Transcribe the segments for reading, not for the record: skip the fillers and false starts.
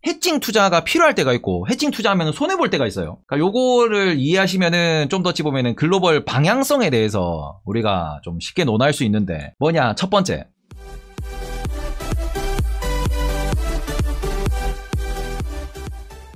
해칭 투자가 필요할 때가 있고 해칭 투자하면 손해볼 때가 있어요. 그러니까 요거를 이해하시면은 좀 더 어찌 보면은 글로벌 방향성에 대해서 우리가 좀 쉽게 논할 수 있는데 뭐냐, 첫 번째.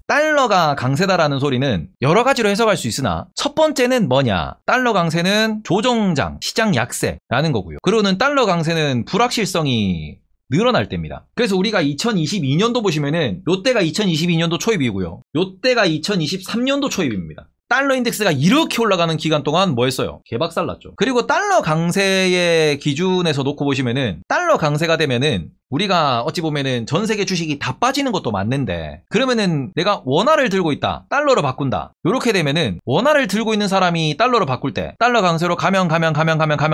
달러가 강세다라는 소리는 여러 가지로 해석할 수 있으나 첫 번째는 뭐냐, 달러 강세는 조정장, 시장 약세라는 거고요. 그리고는 달러 강세는 불확실성이 늘어날 때입니다. 그래서 우리가 2022년도 보시면은 요때가 2022년도 초입이고요. 요때가 2023년도 초입입니다. 달러 인덱스가 이렇게 올라가는 기간 동안 뭐 했어요? 개박살 났죠. 그리고 달러 강세의 기준에서 놓고 보시면은 달러 강세가 되면은 우리가 어찌 보면은 전 세계 주식이 다 빠지는 것도 맞는데 그러면은 내가 원화를 들고 있다, 달러로 바꾼다, 요렇게 되면은 원화를 들고 있는 사람이 달러로 바꿀 때 달러 강세로 가면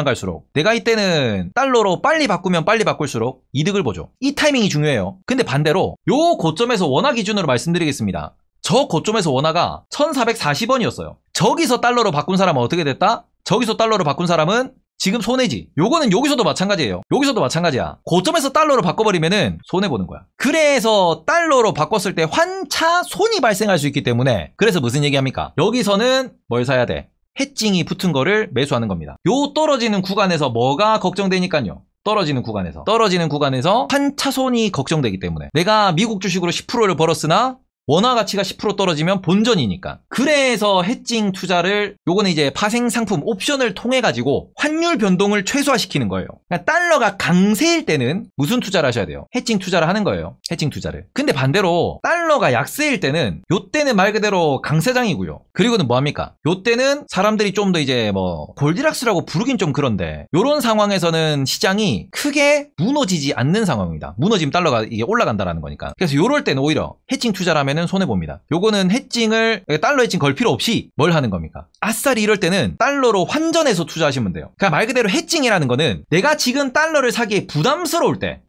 갈수록 내가 이때는 달러로 빨리 바꾸면 빨리 바꿀수록 이득을 보죠. 이 타이밍이 중요해요. 근데 반대로 요 고점에서 원화 기준으로 말씀드리겠습니다. 저 고점에서 원화가 1440원이었어요. 저기서 달러로 바꾼 사람은 어떻게 됐다? 저기서 달러로 바꾼 사람은 지금 손해지. 요거는 여기서도 마찬가지예요. 여기서도 마찬가지야. 고점에서 달러로 바꿔버리면은 손해보는 거야. 그래서 달러로 바꿨을 때 환차 손이 발생할 수 있기 때문에, 그래서 무슨 얘기합니까? 여기서는 뭘 사야 돼? 해칭이 붙은 거를 매수하는 겁니다. 요 떨어지는 구간에서 뭐가 걱정되니까요. 떨어지는 구간에서 환차손이 걱정되기 때문에 내가 미국 주식으로 10%를 벌었으나 원화 가치가 10% 떨어지면 본전이니까. 그래서 해칭 투자를, 요거는 이제 파생 상품 옵션을 통해 가지고 환율 변동을 최소화시키는 거예요. 그러니까 달러가 강세일 때는 무슨 투자를 하셔야 돼요? 해칭 투자를 하는 거예요. 해칭 투자를. 근데 반대로 달러가 약세일 때는, 요때는 말 그대로 강세장이고요. 그리고는 뭐합니까? 요때는 사람들이 좀 더 이제 뭐 골디락스라고 부르긴 좀 그런데, 요런 상황에서는 시장이 크게 무너지지 않는 상황입니다. 무너지면 달러가 이게 올라간다라는 거니까. 그래서 요럴 때는 오히려 해칭 투자를 하면 손해봅니다. 요거는 해칭을, 달러 해칭 걸 필요 없이 뭘 하는 겁니까? 아싸리 이럴 때는 달러로 환전해서 투자하시면 돼요. 그러니까 말 그대로 해칭이라는 거는 내가 지금 달러를 사기에 부담스러울 때,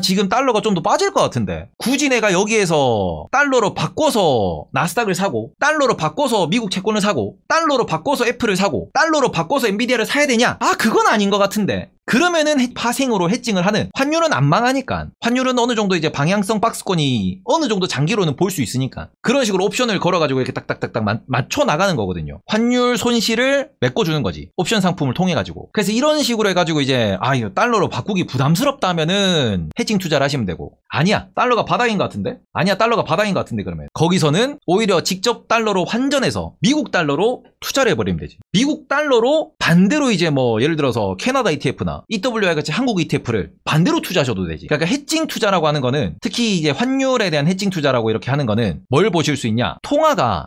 지금 달러가 좀 더 빠질 것 같은데 굳이 내가 여기에서 달러로 바꿔서 나스닥을 사고, 달러로 바꿔서 미국 채권을 사고, 달러로 바꿔서 애플을 사고, 달러로 바꿔서 엔비디아를 사야 되냐? 그건 아닌 것 같은데. 그러면은 파생으로 해칭을 하는, 환율은 안 망하니까, 환율은 어느 정도 이제 방향성 박스권이 어느 정도 장기로는 볼 수 있으니까 그런 식으로 옵션을 걸어가지고 이렇게 딱딱딱딱 맞춰 나가는 거거든요. 환율 손실을 메꿔주는 거지, 옵션 상품을 통해 가지고. 그래서 이런 식으로 해가지고 이제 이거 달러로 바꾸기 부담스럽다 하면은 해칭 투자를 하시면 되고, 아니야 달러가 바닥인 것 같은데, 그러면 거기서는 오히려 직접 달러로 환전해서 미국 달러로 투자를 해버리면 되지. 미국 달러로 반대로 이제 뭐 예를 들어서 캐나다 ETF나 EWI 같이 한국 ETF를 반대로 투자하셔도 되지. 그러니까 해칭 투자라고 하는 거는, 특히 이제 환율에 대한 해칭 투자라고 이렇게 하는 거는 뭘 보실 수 있냐?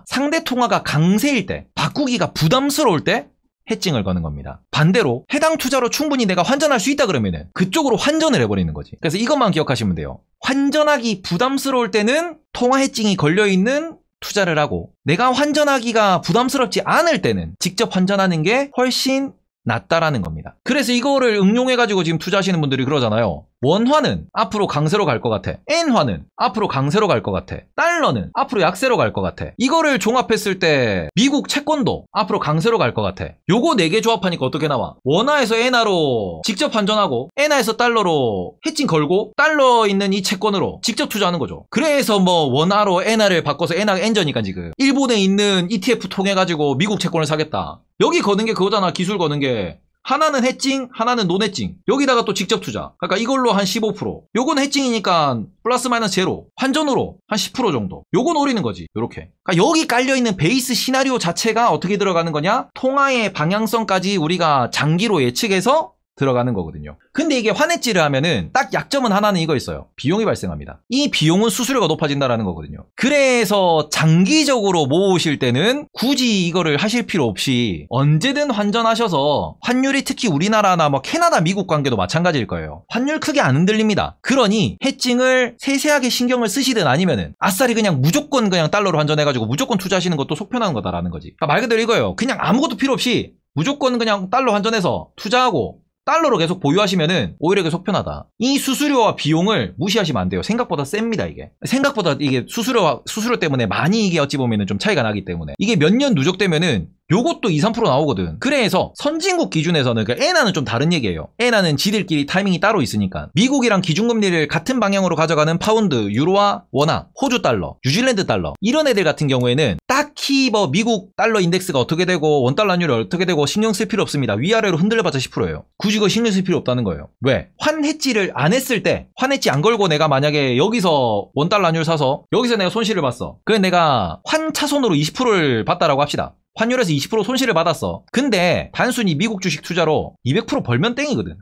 상대 통화가 강세일 때, 바꾸기가 부담스러울 때 해칭을 거는 겁니다. 반대로 해당 투자로 충분히 내가 환전할 수 있다 그러면은 그쪽으로 환전을 해버리는 거지. 그래서 이것만 기억하시면 돼요. 환전하기 부담스러울 때는 통화 해칭이 걸려있는 투자를 하고, 내가 환전하기가 부담스럽지 않을 때는 직접 환전하는 게 훨씬 낫다라는 겁니다. 그래서 이거를 응용해가지고 지금 투자하시는 분들이 그러잖아요. 원화는 앞으로 강세로 갈 것 같아. 엔화는 앞으로 강세로 갈 것 같아. 달러는 앞으로 약세로 갈 것 같아. 이거를 종합했을 때 미국 채권도 앞으로 강세로 갈 것 같아. 요거 4개 조합하니까 어떻게 나와? 원화에서 엔화로 직접 환전하고, 엔화에서 달러로 해칭 걸고, 달러 있는 이 채권으로 직접 투자하는 거죠. 그래서 뭐 원화로 엔화를 바꿔서 엔화가 엔저니까 지금 일본에 있는 ETF 통해가지고 미국 채권을 사겠다. 여기 거는 게 그거잖아. 기술 거는 게. 하나는 해칭, 하나는 논해칭. 여기다가 또 직접 투자. 그러니까 이걸로 한 15%. 요건 해칭이니까 플러스 마이너스 제로. 환전으로 한 10% 정도. 요건 오리는 거지. 요렇게. 그러니까 여기 깔려있는 베이스 시나리오 자체가 어떻게 들어가는 거냐? 통화의 방향성까지 우리가 장기로 예측해서 들어가는 거거든요. 근데 이게 환해지를 하면은 딱 약점은 하나는 이거 있어요. 비용이 발생합니다. 이 비용은 수수료가 높아진다라는 거거든요. 그래서 장기적으로 모으실 때는 굳이 이거를 하실 필요 없이 언제든 환전하셔서, 환율이 특히 우리나라나 뭐 캐나다, 미국 관계도 마찬가지일 거예요. 환율 크게 안 흔들립니다. 그러니 해칭을 세세하게 신경을 쓰시든 아니면은 아싸리 그냥 무조건 그냥 달러로 환전해가지고 무조건 투자하시는 것도 속편한 거다라는 거지. 그러니까 말 그대로 이거예요. 그냥 아무것도 필요 없이 무조건 그냥 달러 환전해서 투자하고 달러로 계속 보유하시면은 오히려 계속 편하다. 이 수수료와 비용을 무시하시면 안 돼요. 생각보다 셉니다, 이게. 생각보다 이게 수수료 때문에 많이 이게 어찌 보면은 좀 차이가 나기 때문에. 이게 몇 년 누적되면은 요것도 2, 3% 나오거든. 그래서 선진국 기준에서는 그러니까 엔화는 좀 다른 얘기예요. 엔화는 지들끼리 타이밍이 따로 있으니까 미국이랑 기준금리를 같은 방향으로 가져가는 파운드, 유로와 원화, 호주 달러, 뉴질랜드 달러 이런 애들 같은 경우에는 딱히 뭐 미국 달러 인덱스가 어떻게 되고 원달러 환율이 어떻게 되고 신경 쓸 필요 없습니다. 위아래로 흔들려봤자 10%예요. 굳이 그거 신경 쓸 필요 없다는 거예요. 왜? 환해지를 안 했을 때 환해지 안 걸고 내가 만약에 여기서 원달러 환율 사서 여기서 내가 손실을 봤어. 그래 내가 환차손으로 20%를 받다라고 합시다. 환율에서 20% 손실을 받았어. 근데 단순히 미국 주식 투자로 200% 벌면 땡이거든.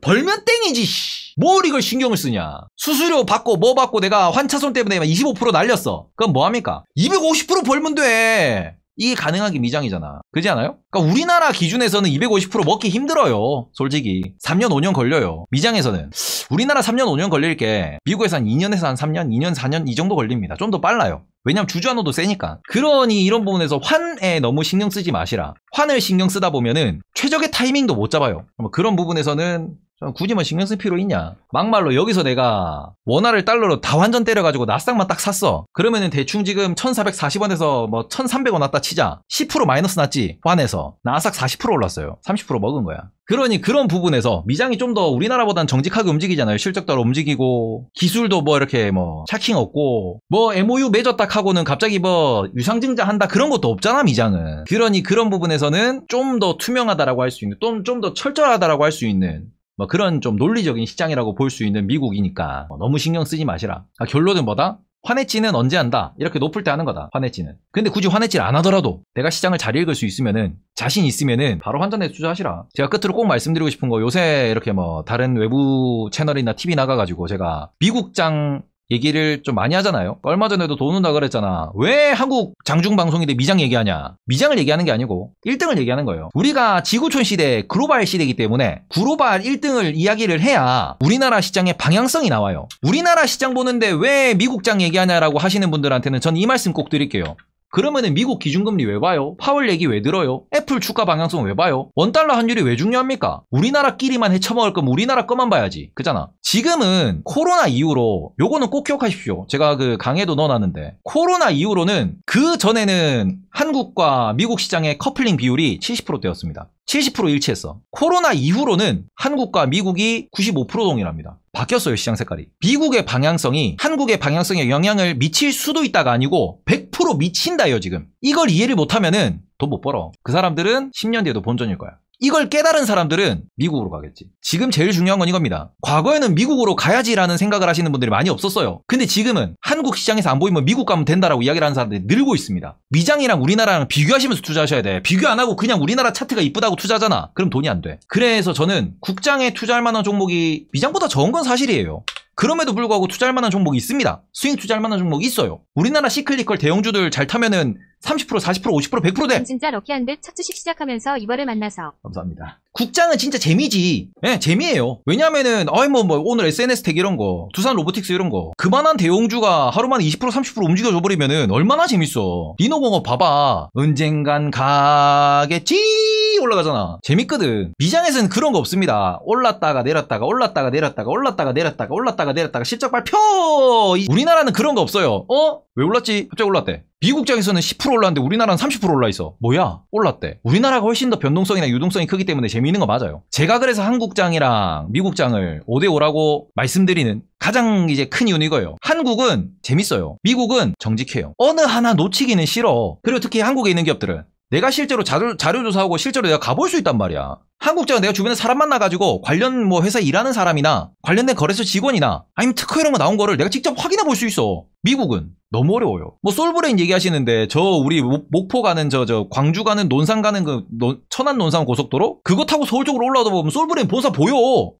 벌면 땡이지. 뭘 이걸 신경을 쓰냐. 수수료 받고 뭐 받고 내가 환차손 때문에 25% 날렸어. 그럼 뭐합니까? 250% 벌면 돼. 이게 가능한 게 미장이잖아. 그렇지 않아요? 그러니까 우리나라 기준에서는 250% 먹기 힘들어요. 솔직히 3년 5년 걸려요. 미장에서는 우리나라 3년 5년 걸릴 게 미국에서 한 2년에서 한 3년 2년 4년 이 정도 걸립니다. 좀 더 빨라요. 왜냐면 주주환호도 세니까. 그러니 이런 부분에서 환에 너무 신경 쓰지 마시라. 환을 신경 쓰다 보면은 최적의 타이밍도 못 잡아요. 그런 부분에서는 굳이 뭐 신경 쓸 필요 있냐. 막말로 여기서 내가 원화를 달러로 다 완전 때려가지고 나스닥만 딱 샀어. 그러면은 대충 지금 1440원에서 뭐 1300원 왔다 치자. 10% 마이너스 났지. 환에서 나스닥 40% 올랐어요. 30% 먹은 거야. 그러니 그런 부분에서 미장이 좀 더 우리나라보단 정직하게 움직이잖아요. 실적도 움직이고 기술도 뭐 이렇게 뭐 차킹 없고 뭐 MOU 맺었다 하고는 갑자기 뭐 유상증자 한다 그런 것도 없잖아 미장은. 그러니 그런 부분에서는 좀 더 투명하다라고 할 수 있는 좀 더 철저하다라고 할 수 있는 뭐 그런 좀 논리적인 시장이라고 볼 수 있는 미국이니까 너무 신경 쓰지 마시라. 결론은 뭐다? 환해지는 언제 한다? 이렇게 높을 때 하는 거다. 환해지는. 근데 굳이 환해지를 안 하더라도 내가 시장을 잘 읽을 수 있으면은 자신 있으면은 바로 환전해서 투자하시라. 제가 끝으로 꼭 말씀드리고 싶은 거 요새 이렇게 뭐 다른 외부 채널이나 TV 나가가지고 제가 미국장 얘기를 좀 많이 하잖아요. 얼마 전에도 돈 온다 그랬잖아. 왜 한국 장중방송인데 미장 얘기하냐. 미장을 얘기하는 게 아니고 1등을 얘기하는 거예요. 우리가 지구촌 시대 글로벌 시대이기 때문에 글로벌 1등을 이야기를 해야 우리나라 시장의 방향성이 나와요. 우리나라 시장 보는데 왜 미국장 얘기하냐라고 하시는 분들한테는 전 이 말씀 꼭 드릴게요. 그러면은 미국 기준금리 왜 봐요? 파월 얘기 왜 들어요? 애플 주가 방향성 왜 봐요? 원달러 환율이 왜 중요합니까? 우리나라끼리만 헤쳐먹을 거면 우리나라 것만 봐야지. 그잖아. 지금은 코로나 이후로 요거는 꼭 기억하십시오. 제가 그 강의도 넣어놨는데 코로나 이후로는 그 전에는 한국과 미국 시장의 커플링 비율이 70%대였습니다. 70% 일치했어. 코로나 이후로는 한국과 미국이 95% 동일합니다. 바뀌었어요, 시장 색깔이. 미국의 방향성이 한국의 방향성에 영향을 미칠 수도 있다가 아니고 100% 미친다요, 지금. 이걸 이해를 못하면은 돈 못 벌어. 그 사람들은 10년 뒤에도 본전일 거야. 이걸 깨달은 사람들은 미국으로 가겠지. 지금 제일 중요한 건 이겁니다. 과거에는 미국으로 가야지라는 생각을 하시는 분들이 많이 없었어요. 근데 지금은 한국 시장에서 안 보이면 미국 가면 된다라고 이야기를 하는 사람들이 늘고 있습니다. 미장이랑 우리나라랑 비교하시면서 투자하셔야 돼. 비교 안 하고 그냥 우리나라 차트가 이쁘다고 투자하잖아. 그럼 돈이 안 돼. 그래서 저는 국장에 투자할 만한 종목이 미장보다 적은 건 사실이에요. 그럼에도 불구하고 투자할 만한 종목이 있습니다. 스윙 투자할 만한 종목이 있어요. 우리나라 시클리컬 대형주들 잘 타면은 30%, 40%, 50%, 100% 돼. 진짜 럭키한 듯 첫 주식 시작하면서 이번을 만나서. 감사합니다. 국장은 진짜 재미지. 예, 재미예요. 왜냐면은 뭐 오늘 SNS 택 이런 거, 두산 로보틱스 이런 거 그만한 대형주가 하루 만에 20% 30% 움직여줘 버리면은 얼마나 재밌어. 리노공업 봐봐. 언젠간 가겠지 올라가잖아. 재밌거든. 미장에서는 그런 거 없습니다. 올랐다가 내렸다가 올랐다가 내렸다가 올랐다가 내렸다가 올랐다가 내렸다가 실적 발표. 우리나라는 그런 거 없어요. 왜 올랐지? 갑자기 올랐대. 미국장에서는 10% 올랐는데 우리나라는 30% 올라있어. 뭐야? 올랐대. 우리나라가 훨씬 더 변동성이나 유동성이 크기 때문에 재미있는 거 맞아요. 제가 그래서 한국장이랑 미국장을 5대5라고 말씀드리는 가장 이제 큰 이유는 이거예요. 한국은 재밌어요. 미국은 정직해요. 어느 하나 놓치기는 싫어. 그리고 특히 한국에 있는 기업들은 내가 실제로 자료조사하고 실제로 내가 가볼 수 있단 말이야. 한국장은 내가 주변에 사람 만나가지고 관련 뭐 회사에 일하는 사람이나 관련된 거래소 직원이나 아니면 특허 이런 거 나온 거를 내가 직접 확인해 볼 수 있어. 미국은 너무 어려워요. 뭐 솔브레인 얘기하시는데 저 우리 목포 가는 저 광주 가는 논산 가는 그 천안 논산 고속도로 그거 타고 서울 쪽으로 올라오다 보면 솔브레인 본사 보여.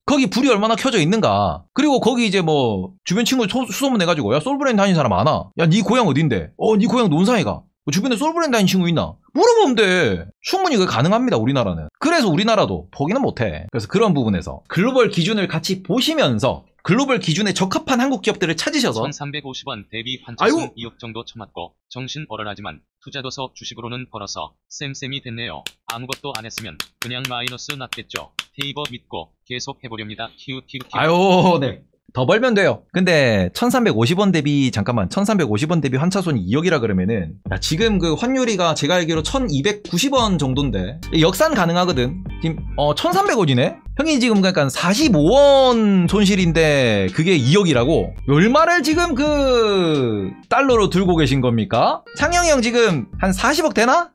거기 불이 얼마나 켜져 있는가. 그리고 거기 이제 뭐 주변 친구 수소문 내가지고 야 솔브레인 다니는 사람 많아. 야 네 고향 어딘데? 네 고향 논산에 가. 주변에 솔브레인 다니는 친구 있나? 물어보면 돼. 충분히 그게 가능합니다, 우리나라는. 그래서 우리나라도 포기는 못해. 그래서 그런 부분에서 글로벌 기준을 같이 보시면서 글로벌 기준에 적합한 한국 기업들을 찾으셔서 1350원 대비 환차손 2억 정도 쳐맞고 정신 벌어라지만 투자도서 주식으로는 벌어서 쌤쌤이 됐네요. 아무것도 안 했으면 그냥 마이너스 났겠죠. 테이버 믿고 계속 해보렵니다. 키우. 아유, 네. 더 벌면 돼요. 근데 1350원 대비 잠깐만 1350원 대비 환차손이 2억이라 그러면은 야, 지금 그 환율이가 제가 알기로 1290원 정도인데 역산 가능하거든. 지금 1300원이네? 형이 지금 그러니까 45원 손실인데 그게 2억이라고? 얼마를 지금 그 달러로 들고 계신 겁니까? 창영이 형 지금 한 40억 되나?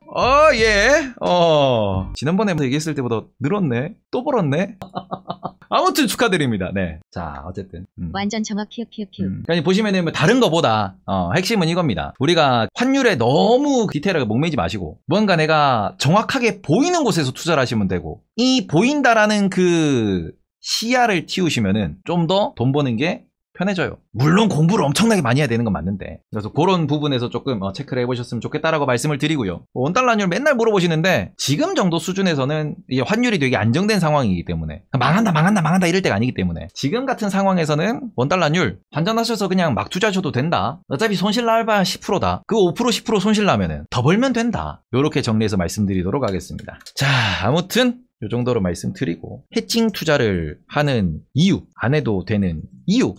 예. 지난번에 얘기했을 때보다 늘었네. 또 벌었네. 아무튼 축하드립니다. 네. 자, 어쨌든. 완전 정확히 키키키. 그러니까 보시면은 뭐 다른 거보다 핵심은 이겁니다. 우리가 환율에 너무 디테일하게 목매지 마시고 뭔가 내가 정확하게 보이는 곳에서 투자를 하시면 되고 이 보인다라는 그 시야를 틔우시면은 좀 더 돈 버는 게 편해져요. 물론 공부를 엄청나게 많이 해야 되는 건 맞는데 그래서 그런 부분에서 조금 체크를 해보셨으면 좋겠다라고 말씀을 드리고요. 원달러율 맨날 물어보시는데 지금 정도 수준에서는 이게 환율이 되게 안정된 상황이기 때문에 망한다 이럴 때가 아니기 때문에 지금 같은 상황에서는 원달러율 환전하셔서 그냥 막 투자하셔도 된다. 어차피 손실 날봐야 10%다. 그 5% 10% 손실 나면은 더 벌면 된다. 이렇게 정리해서 말씀드리도록 하겠습니다. 자, 아무튼 이 정도로 말씀드리고 해칭 투자를 하는 이유, 안 해도 되는 이유